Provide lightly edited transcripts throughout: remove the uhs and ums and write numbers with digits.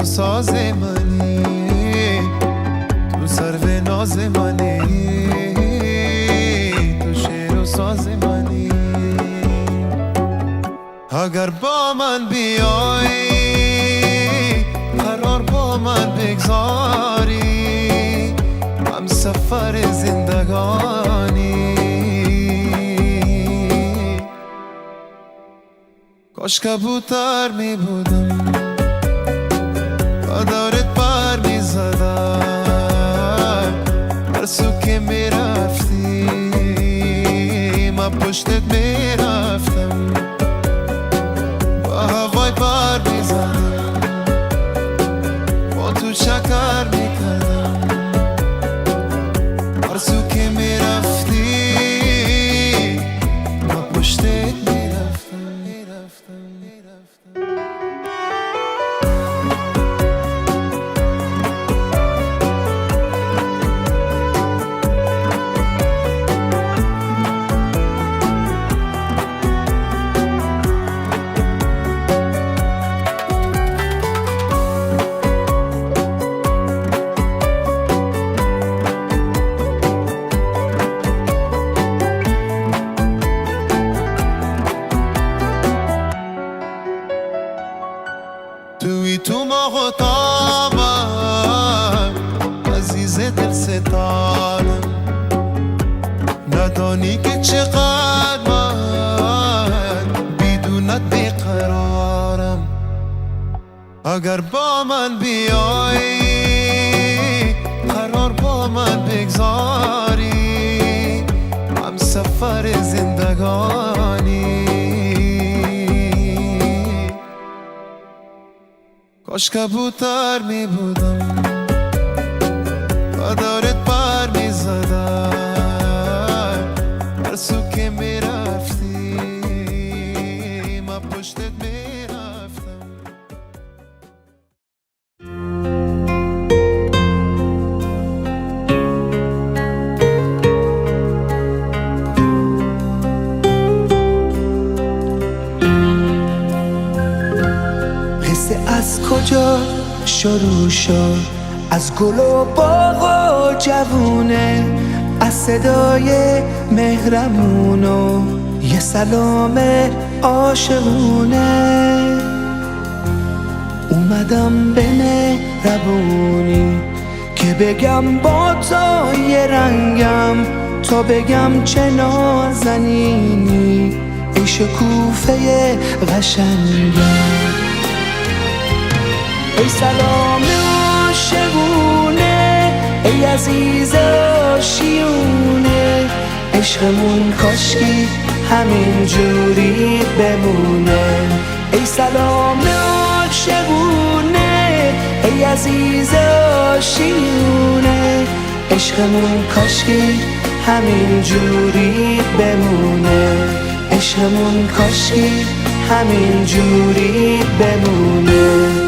و ساز منی، تو سرو ناز منی، تو شعر و ساز منی. اگر با من بیایی قرار با من بگذاری، هم سفر زندگانی. کاش کبوتر می بودم با دارت پر می زدم، هر سو که می رفتی من پشتت می رفتم، با هوای پر می زدم، با تو شکر می کردم، هر سو که می رفتی من پشتت می رفتم. توی تو ماغتابم عزیز دل ستانم، ندانی که چقدر من بدونت بیقرارم. اگر با من بیایی قرار با من بگذاری، هم سفر زندگانی. کاش کبوتر می بودم با دارت پر می زدم، هر سو که می رفتی من پشتت می رفتم. قصه از کجا شروع شد؟ از گل و باغ و جوونه، از صدای مهرمون و یه سلام عاشقونه. اومدم به مهربونی که بگم با تو یه رنگم، تا بگم چه نازنینی ای شکوفه قشنگم. ای سلام عاشقونه، ای عزیز آشیونه، عشقمون کاشکی همین جوری بمونه. ای سلام عاشقونه، ای عزیز آشیونه، عشقمون کاشکی همین جوری بمونه. عشقمون کاشکی همین جوری بمونه.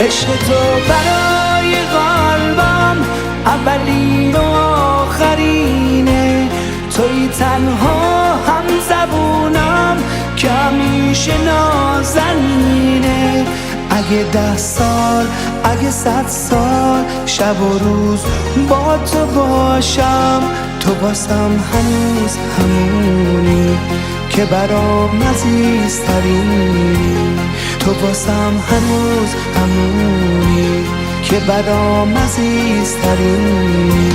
عشق تو برای قلبم اولین و آخرینه، توی تنها هم زبونم که همیشه نازنینه. اگه 10 سال اگه 100 سال شب و روز با تو باشم، تو واسم هنوز همونی که برام عزیزترینی. تو واسم هنوز همونی که برام عزیزترینی.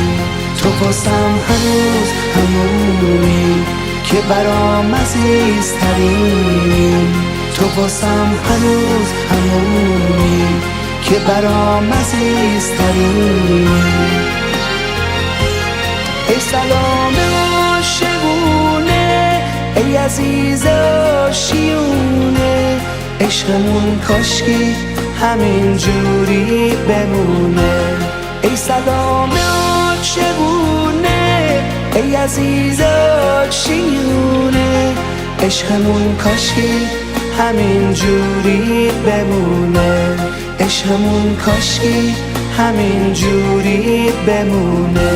تو واسم هنوز همونی که برام عزیزترینی. تو واسم هنوز همونی که برام عزیزترینی. ای سلام عاشقونه، ای عزیز آشیونه، عشقمون کاشکی همین جوری بمونه. ای سلام عاشقونه، ای عزیز آشیونه، عشقمون کاشکی همین جوری بمونه. عشقمون کاشکی همین جوری بمونه.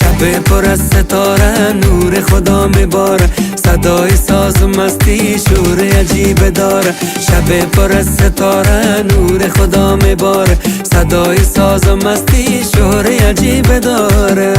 شب پر از ستاره نور خدا میباره، صدای ساز و مستی شور عجیب داره. شب پر از ستاره نور خدا میباره، صدای ساز و مستی شور عجیب داره.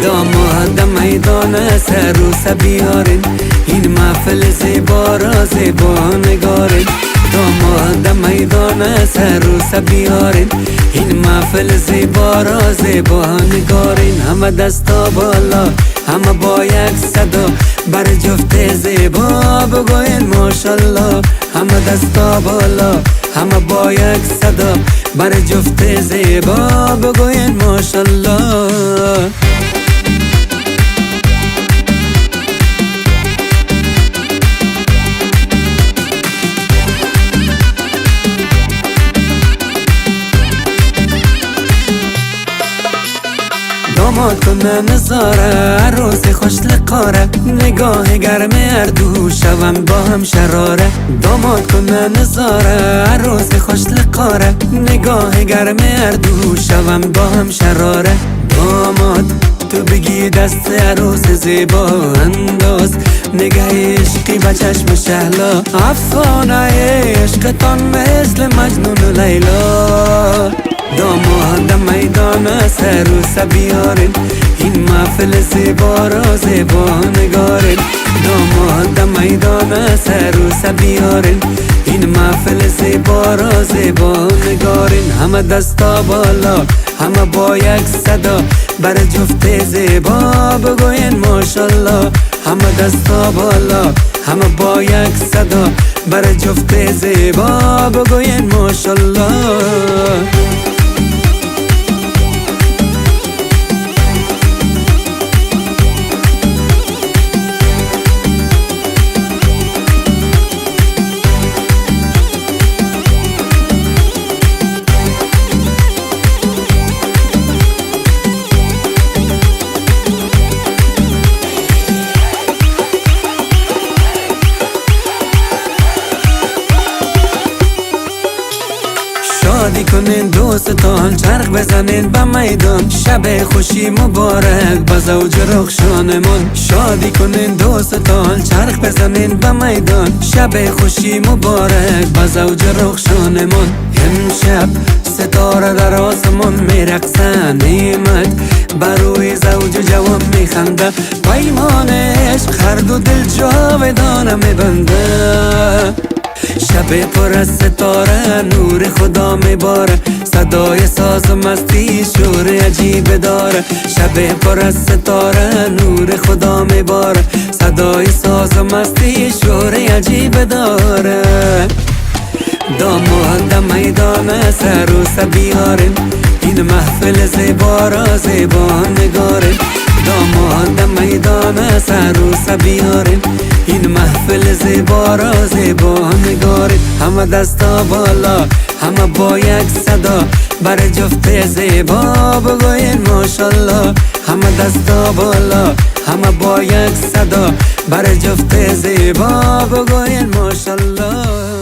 داماد میدان سر و سبیارین، این محفل زیبا را زیبا نگارین. داماد میدان سر و سبیارین، این محفل زیبا را زیبا نگارین. همه دستا بالا، همه با یک صدا، بر جفت زیبا بگوین ماشالله. همه دستا بالا، همه با یک صدا، بر جفت زیبا بگوین ماشالله. داماد کنه نظاره، عروس خوش لقاره، نگاه گرم اردو شوم با هم شراره. داماد کنه نظاره، عروس خوش لقاره، نگاه گرم اردو شوم با هم شراره. داماد تو بگی دست عروس زیبا انداز، نگه عشقی و چشم شهلا، افسانه عشقتان مثل مجنون و لیلا. داماد میدان سر و سبیارین، این محفل زیبا را زیبا نگارین. داماد میدان سر و سبیارین، این محفل زیبا را زیبا نگارین. همه دستا بالا، همه با یک صدا، بر جفت زیبا بگوین ماشالله. همه دستا بالا، همه با یک صدا، بر جفت زیبا بگوین ماشالله. شادی کنین دوستان، چرخ بزنین به میدان، شب خوشی مبارک به زوج رخشانمون. شادی کنین دوستان، چرخ بزنین به میدان، شب خوشی مبارک به زوج رخشانمون. امشب ستاره در آسمان میرقصن، نعمت بر روی زوج جوان میخنده، پیمان عشق هر دو دل جاودانه میبنده. شب پر از ستاره نور خدا میباره، صدای ساز و مستی شور عجیب داره. شب پر از ستاره نور خدا میباره، صدای ساز و مستی شور عجیب داره. داماد میدان سر و سبیارین، این محفل زیبا را زیبا نگارین. داماد میدان سر و سبیارین، این محفل زیبا را زیبا نگارین. همه دستا بالا، همه با یک صدا، بر جفت زیبا بگوین ماشالله. همه دستا بالا، همه با یک صدا، بر جفت زیبا بگوین ماشالله.